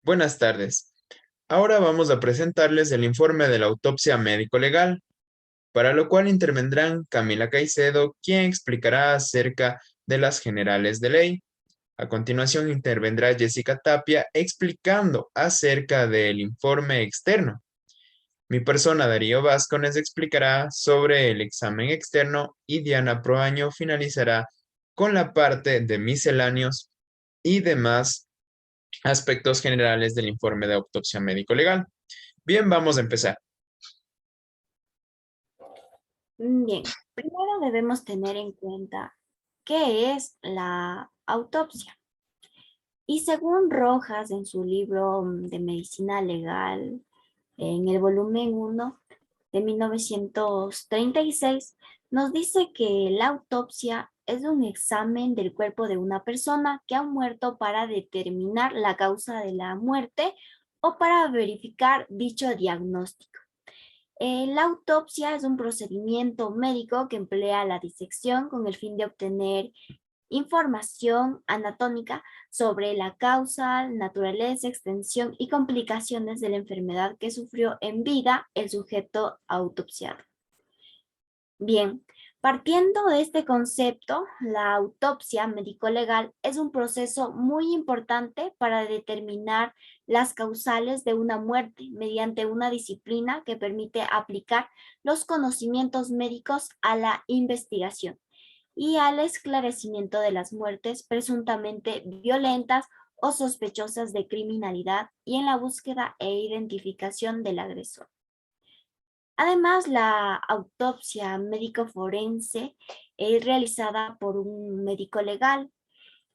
Buenas tardes. Ahora vamos a presentarles el informe de la autopsia médico-legal, para lo cual intervendrán Camila Caicedo, quien explicará acerca de las generales de ley. A continuación intervendrá Jessica Tapia explicando acerca del informe externo. Mi persona Darío Vázquez explicará sobre el examen externo y Diana Proaño finalizará con la parte de misceláneos y demás aspectos generales del informe de autopsia médico-legal. Bien, vamos a empezar. Bien, primero debemos tener en cuenta qué es la autopsia. Y según Rojas en su libro de medicina legal, en el volumen 1 de 1936, nos dice que la autopsia es un examen del cuerpo de una persona que ha muerto para determinar la causa de la muerte o para verificar dicho diagnóstico. La autopsia es un procedimiento médico que emplea la disección con el fin de obtener información anatómica sobre la causa, naturaleza, extensión y complicaciones de la enfermedad que sufrió en vida el sujeto autopsiado. Bien, partiendo de este concepto, la autopsia médico-legal es un proceso muy importante para determinar las causales de una muerte mediante una disciplina que permite aplicar los conocimientos médicos a la investigación y al esclarecimiento de las muertes presuntamente violentas o sospechosas de criminalidad y en la búsqueda e identificación del agresor. Además, la autopsia médico-forense es realizada por un médico legal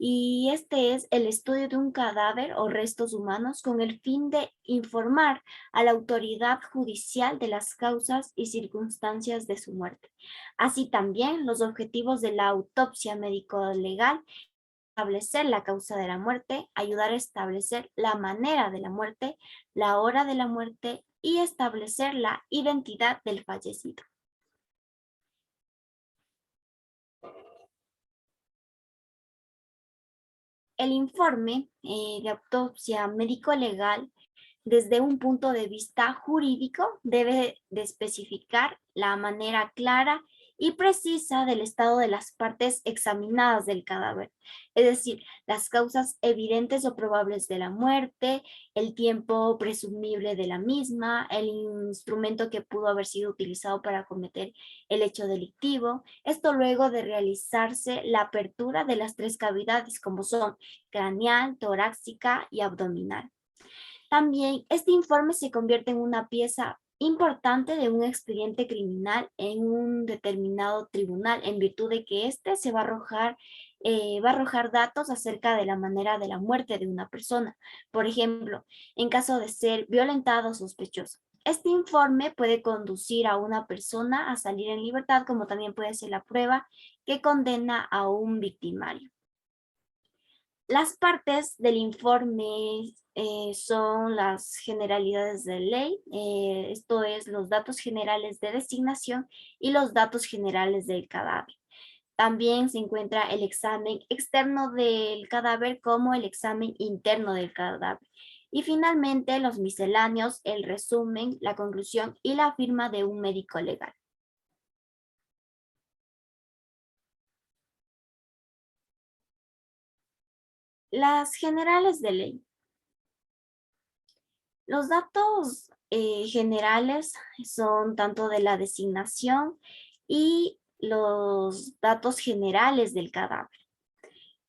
y este es el estudio de un cadáver o restos humanos con el fin de informar a la autoridad judicial de las causas y circunstancias de su muerte. Así también los objetivos de la autopsia médico-legal: establecer la causa de la muerte, ayudar a establecer la manera de la muerte, la hora de la muerte y establecer la identidad del fallecido. El informe de autopsia médico-legal, desde un punto de vista jurídico, debe de especificar la manera clara y precisa del estado de las partes examinadas del cadáver, es decir, las causas evidentes o probables de la muerte, el tiempo presumible de la misma, el instrumento que pudo haber sido utilizado para cometer el hecho delictivo. Esto luego de realizarse la apertura de las tres cavidades, como son craneal, torácica y abdominal. También este informe se convierte en una pieza importante de un expediente criminal en un determinado tribunal, en virtud de que éste se va a arrojar datos acerca de la manera de la muerte de una persona. Por ejemplo, en caso de ser violentado o sospechoso. Este informe puede conducir a una persona a salir en libertad, como también puede ser la prueba que condena a un victimario. Las partes del informe son las generalidades de ley, esto es los datos generales de designación y los datos generales del cadáver. También se encuentra el examen externo del cadáver como el examen interno del cadáver. Y finalmente los misceláneos, el resumen, la conclusión y la firma de un médico legal. Las generales de ley. Los datos generales son tanto de la designación y los datos generales del cadáver.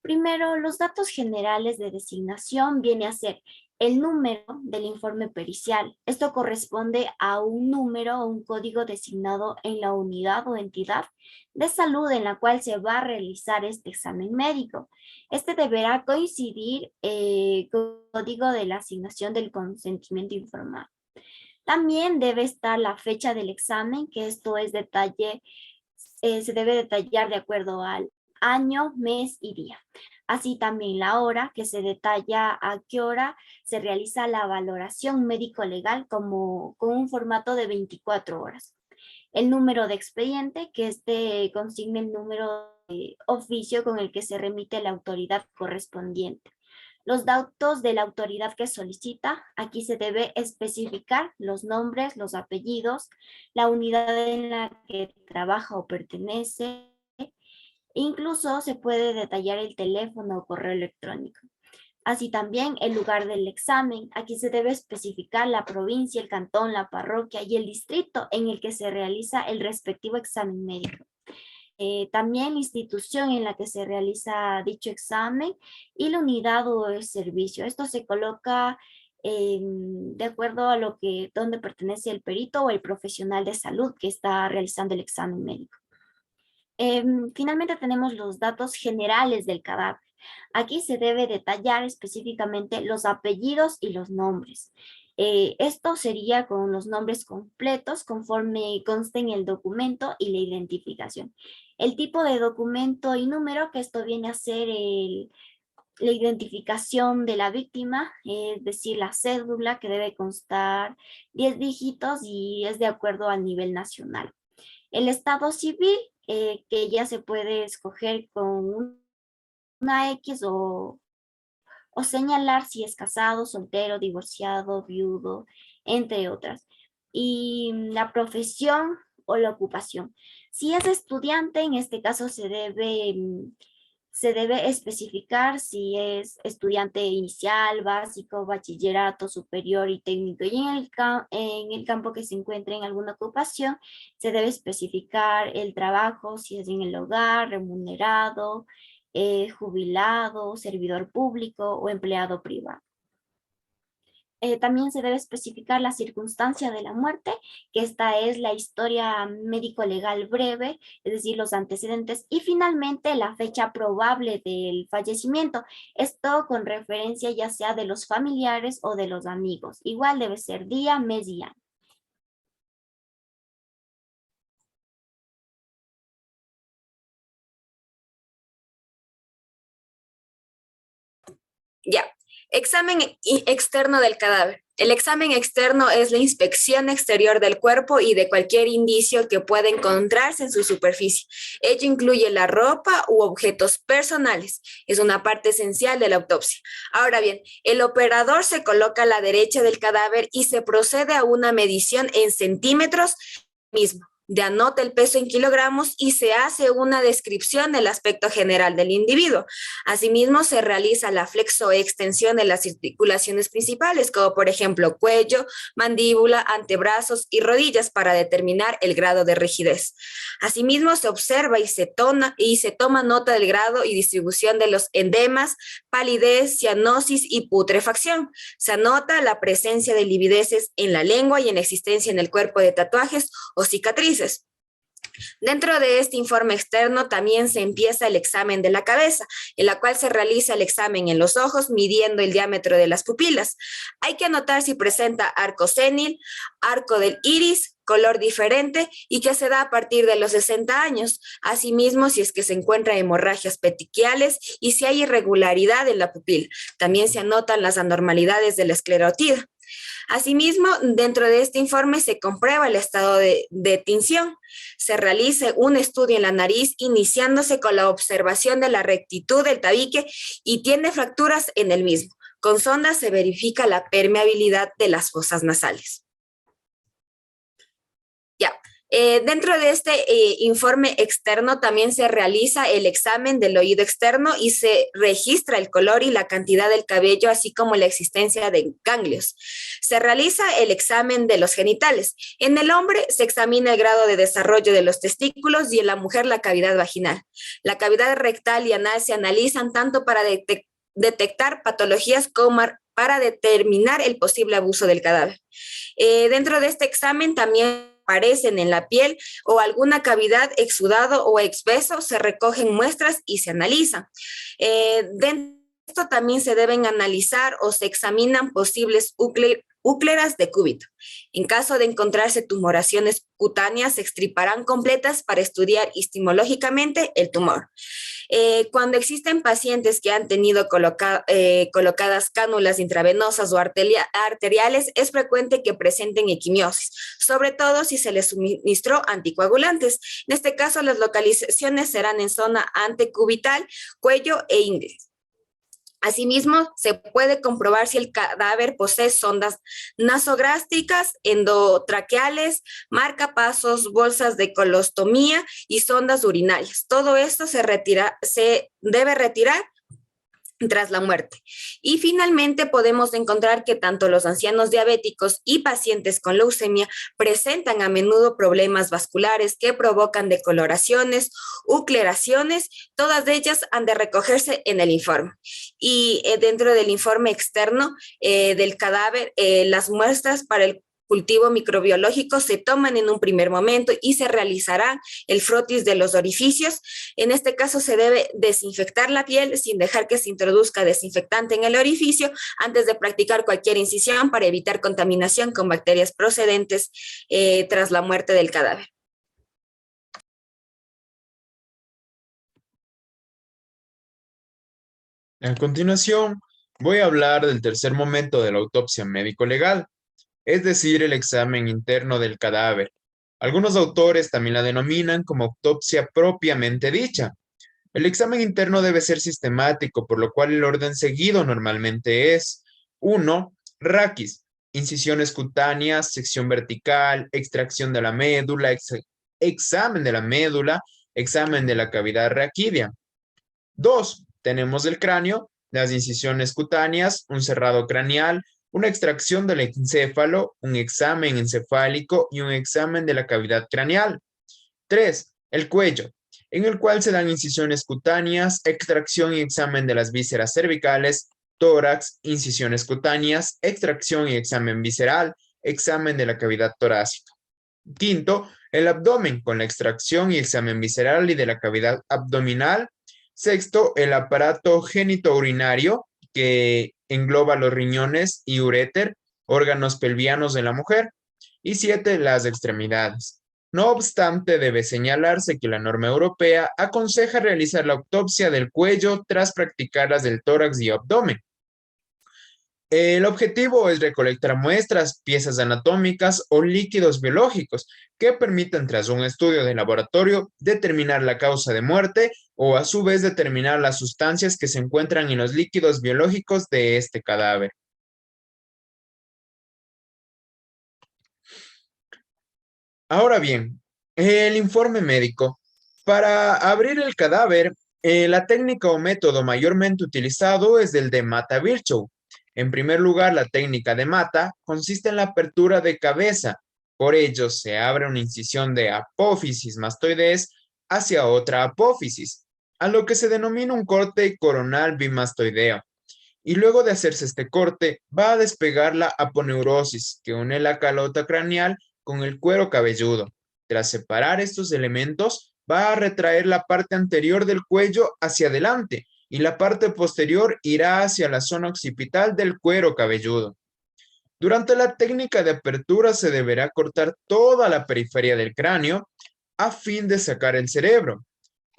Primero, los datos generales de designación viene a ser el número del informe pericial. Esto corresponde a un número o un código designado en la unidad o entidad de salud en la cual se va a realizar este examen médico. Este deberá coincidir con el código de la asignación del consentimiento informado. También debe estar la fecha del examen, que esto es se debe detallar de acuerdo al año, mes y día. Así también la hora, que se detalla a qué hora se realiza la valoración médico-legal como con un formato de 24 horas. El número de expediente, que consigna el número de oficio con el que se remite la autoridad correspondiente. Los datos de la autoridad que solicita, aquí se debe especificar los nombres, los apellidos, la unidad en la que trabaja o pertenece. Incluso se puede detallar el teléfono o correo electrónico. Así también el lugar del examen. Aquí se debe especificar la provincia, el cantón, la parroquia y el distrito en el que se realiza el respectivo examen médico. También la institución en la que se realiza dicho examen y la unidad o el servicio. Esto se coloca de acuerdo a donde pertenece el perito o el profesional de salud que está realizando el examen médico. Finalmente tenemos los datos generales del cadáver. Aquí se debe detallar específicamente los apellidos y los nombres. Esto sería con los nombres completos conforme conste en el documento y la identificación. El tipo de documento y número, que esto viene a ser la identificación de la víctima, es decir, la cédula, que debe constar 10 dígitos y es de acuerdo al nivel nacional. El estado civil, que ya se puede escoger con una X o señalar si es casado, soltero, divorciado, viudo, entre otras. Y la profesión o la ocupación. Si es estudiante, en este caso se debe especificar si es estudiante inicial, básico, bachillerato, superior y técnico. Y en el campo que se encuentre en alguna ocupación, se debe especificar el trabajo, si es en el hogar, remunerado, jubilado, servidor público o empleado privado. También se debe especificar la circunstancia de la muerte, que esta es la historia médico-legal breve, es decir, los antecedentes, y finalmente la fecha probable del fallecimiento. Esto con referencia ya sea de los familiares o de los amigos. Igual debe ser día, mes y año. Ya. Externo del cadáver. El examen externo es la inspección exterior del cuerpo y de cualquier indicio que pueda encontrarse en su superficie. Ello incluye la ropa u objetos personales. Es una parte esencial de la autopsia. Ahora bien, el operador se coloca a la derecha del cadáver y se procede a una medición en centímetros mismo. Denota el peso en kilogramos y se hace una descripción del aspecto general del individuo. Asimismo, se realiza la flexoextensión de las articulaciones principales, como por ejemplo cuello, mandíbula, antebrazos y rodillas para determinar el grado de rigidez. Asimismo, se observa y se toma nota del grado y distribución de los endemas, palidez, cianosis y putrefacción. Se anota la presencia de livideces en la lengua y en existencia en el cuerpo de tatuajes o cicatrices. Dentro de este informe externo también se empieza el examen de la cabeza, en la cual se realiza el examen en los ojos midiendo el diámetro de las pupilas. Hay que anotar si presenta arco senil, arco del iris, color diferente y que se da a partir de los 60 años. Asimismo, si es que se encuentran hemorragias petequiales y si hay irregularidad en la pupila. También se anotan las anormalidades de la esclerótida. Asimismo, dentro de este informe se comprueba el estado de tinción. Se realiza un estudio en la nariz iniciándose con la observación de la rectitud del tabique y tiene fracturas en el mismo. Con sonda se verifica la permeabilidad de las fosas nasales. Ya. Dentro de este informe externo también se realiza el examen del oído externo y se registra el color y la cantidad del cabello, así como la existencia de ganglios. Se realiza el examen de los genitales. En el hombre se examina el grado de desarrollo de los testículos y en la mujer la cavidad vaginal. La cavidad rectal y anal se analizan tanto para detectar patologías como para determinar el posible abuso del cadáver. Dentro de este examen también aparecen en la piel o alguna cavidad, exudado o exbeso, se recogen muestras y se analizan. Dentro de esto también se deben analizar o se examinan posibles úcleras de cúbito. En caso de encontrarse tumoraciones cutáneas, se extirparán completas para estudiar histimológicamente el tumor. Cuando existen pacientes que han tenido colocadas cánulas intravenosas o arteriales, es frecuente que presenten equimiosis, sobre todo si se les suministró anticoagulantes. En este caso, las localizaciones serán en zona antecubital, cuello e ingle. Asimismo, se puede comprobar si el cadáver posee sondas nasogástricas, endotraqueales, marcapasos, bolsas de colostomía y sondas urinarias. Todo esto se debe retirar tras la muerte. Y finalmente podemos encontrar que tanto los ancianos diabéticos y pacientes con leucemia presentan a menudo problemas vasculares que provocan decoloraciones, ucleraciones, todas ellas han de recogerse en el informe. Y dentro del informe externo del cadáver, las muestras para el cultivo microbiológico se toman en un primer momento y se realizará el frotis de los orificios. En este caso se debe desinfectar la piel sin dejar que se introduzca desinfectante en el orificio antes de practicar cualquier incisión para evitar contaminación con bacterias procedentes tras la muerte del cadáver. A continuación, voy a hablar del tercer momento de la autopsia médico-legal, es decir, el examen interno del cadáver. Algunos autores también la denominan como autopsia propiamente dicha. El examen interno debe ser sistemático, por lo cual el orden seguido normalmente es 1. Raquis, incisiones cutáneas, sección vertical, extracción de la médula, examen de la médula, examen de la cavidad raquídea. 2. Tenemos el cráneo, las incisiones cutáneas, un cerrado craneal, una extracción del encéfalo, un examen encefálico y un examen de la cavidad craneal. 3. El cuello, en el cual se dan incisiones cutáneas, extracción y examen de las vísceras cervicales, tórax, incisiones cutáneas, extracción y examen visceral, examen de la cavidad torácica. 5. El abdomen, con la extracción y examen visceral y de la cavidad abdominal. 6. El aparato genitourinario, que engloba los riñones y uréter, órganos pelvianos de la mujer. Y 7. Las extremidades. No obstante, debe señalarse que la norma europea aconseja realizar la autopsia del cuello tras practicar las del tórax y abdomen. El objetivo es recolectar muestras, piezas anatómicas o líquidos biológicos que permitan, tras un estudio de laboratorio, determinar la causa de muerte o a su vez determinar las sustancias que se encuentran en los líquidos biológicos de este cadáver. Ahora bien, el informe médico. Para abrir el cadáver, la técnica o método mayormente utilizado es el de Mata-Virchow. En primer lugar, la técnica de Mata consiste en la apertura de cabeza. Por ello, se abre una incisión de apófisis mastoides hacia otra apófisis, a lo que se denomina un corte coronal bimastoideo. Y luego de hacerse este corte, va a despegar la aponeurosis, que une la calota craneal con el cuero cabelludo. Tras separar estos elementos, va a retraer la parte anterior del cuello hacia adelante y la parte posterior irá hacia la zona occipital del cuero cabelludo. Durante la técnica de apertura se deberá cortar toda la periferia del cráneo a fin de sacar el cerebro.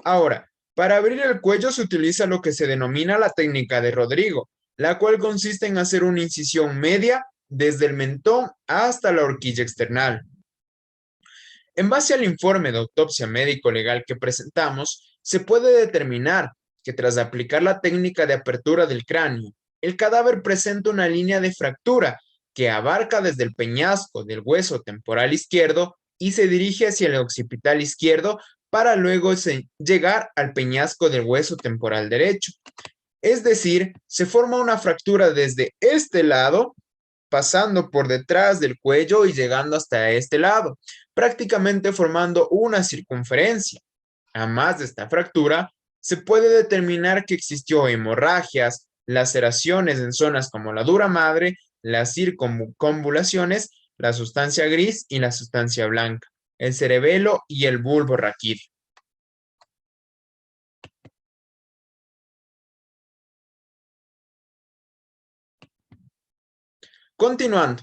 Ahora, para abrir el cuello se utiliza lo que se denomina la técnica de Rodrigo, la cual consiste en hacer una incisión media desde el mentón hasta la horquilla external. En base al informe de autopsia médico-legal que presentamos, se puede determinar que tras aplicar la técnica de apertura del cráneo, el cadáver presenta una línea de fractura que abarca desde el peñasco del hueso temporal izquierdo y se dirige hacia el occipital izquierdo para luego llegar al peñasco del hueso temporal derecho. Es decir, se forma una fractura desde este lado, pasando por detrás del cuello y llegando hasta este lado, prácticamente formando una circunferencia. Además de esta fractura, se puede determinar que existió hemorragias, laceraciones en zonas como la dura madre, las circunconvulaciones, la sustancia gris y la sustancia blanca, el cerebelo y el bulbo raquídeo. Continuando,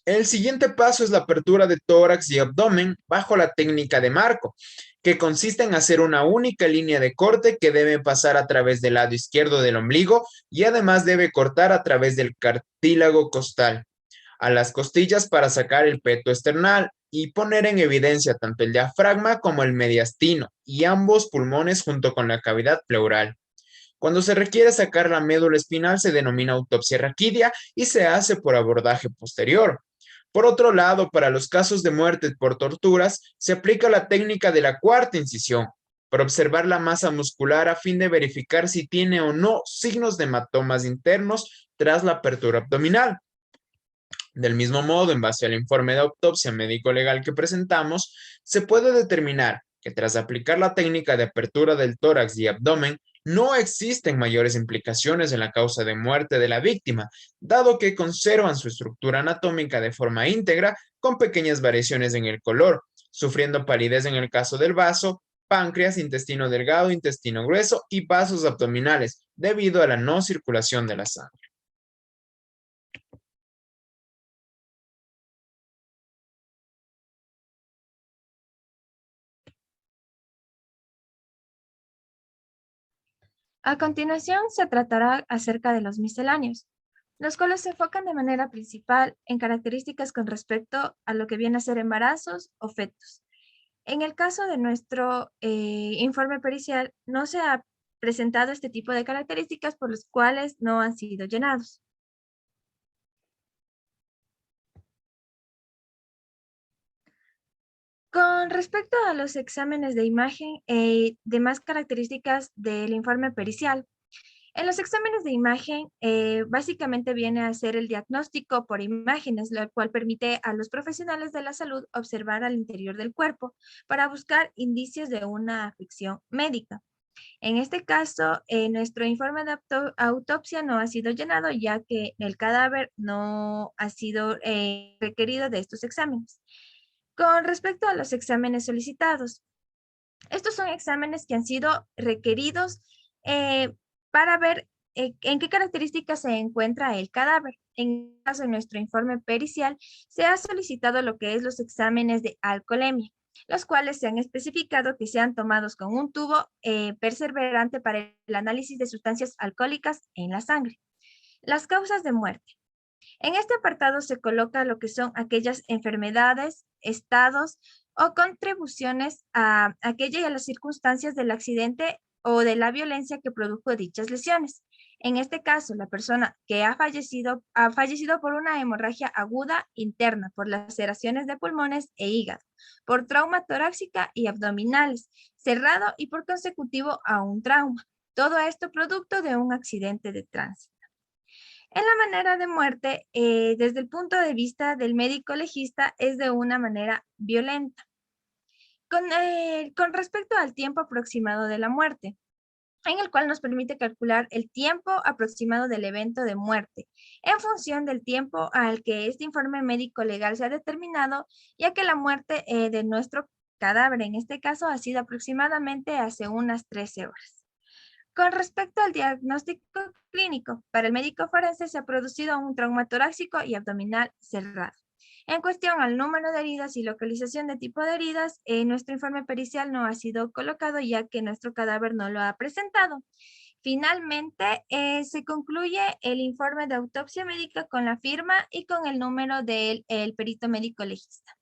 el siguiente paso es la apertura de tórax y abdomen bajo la técnica de marco, que consiste en hacer una única línea de corte que debe pasar a través del lado izquierdo del ombligo y además debe cortar a través del cartílago costal a las costillas para sacar el peto esternal y poner en evidencia tanto el diafragma como el mediastino y ambos pulmones junto con la cavidad pleural. Cuando se requiere sacar la médula espinal se denomina autopsia raquídea y se hace por abordaje posterior. Por otro lado, para los casos de muerte por torturas, se aplica la técnica de la cuarta incisión para observar la masa muscular a fin de verificar si tiene o no signos de hematomas internos tras la apertura abdominal. Del mismo modo, en base al informe de autopsia médico-legal que presentamos, se puede determinar que tras aplicar la técnica de apertura del tórax y abdomen, no existen mayores implicaciones en la causa de muerte de la víctima, dado que conservan su estructura anatómica de forma íntegra, con pequeñas variaciones en el color, sufriendo palidez en el caso del vaso, páncreas, intestino delgado, intestino grueso y vasos abdominales, debido a la no circulación de la sangre. A continuación, se tratará acerca de los misceláneos, los cuales se enfocan de manera principal en características con respecto a lo que viene a ser embarazos o fetos. En el caso de nuestro informe pericial, no se ha presentado este tipo de características por los cuales no han sido llenados. Con respecto a los exámenes de imagen y demás características del informe pericial, en los exámenes de imagen, básicamente viene a ser el diagnóstico por imágenes, lo cual permite a los profesionales de la salud observar al interior del cuerpo para buscar indicios de una afección médica. En este caso, nuestro informe de autopsia no ha sido llenado ya que el cadáver no ha sido requerido de estos exámenes. Con respecto a los exámenes solicitados, estos son exámenes que han sido requeridos para ver en qué características se encuentra el cadáver. En el caso de nuestro informe pericial, se ha solicitado lo que es los exámenes de alcoholemia, los cuales se han especificado que sean tomados con un tubo perseverante para el análisis de sustancias alcohólicas en la sangre. Las causas de muerte. En este apartado se coloca lo que son aquellas enfermedades, estados o contribuciones a aquella y a las circunstancias del accidente o de la violencia que produjo dichas lesiones. En este caso, la persona que ha fallecido por una hemorragia aguda interna, por laceraciones de pulmones e hígado, por trauma torácica y abdominales, cerrado y por consecutivo a un trauma. Todo esto producto de un accidente de tránsito. En la manera de muerte, desde el punto de vista del médico legista, es de una manera violenta. Con respecto al tiempo aproximado de la muerte, en el cual nos permite calcular el tiempo aproximado del evento de muerte, en función del tiempo al que este informe médico legal se ha determinado, ya que la muerte de nuestro cadáver, en este caso, ha sido aproximadamente hace unas 13 horas. Con respecto al diagnóstico clínico, para el médico forense se ha producido un trauma torácico y abdominal cerrado. En cuestión al número de heridas y localización de tipo de heridas, nuestro informe pericial no ha sido colocado ya que nuestro cadáver no lo ha presentado. Finalmente, se concluye el informe de autopsia médica con la firma y con el número del perito médico legista.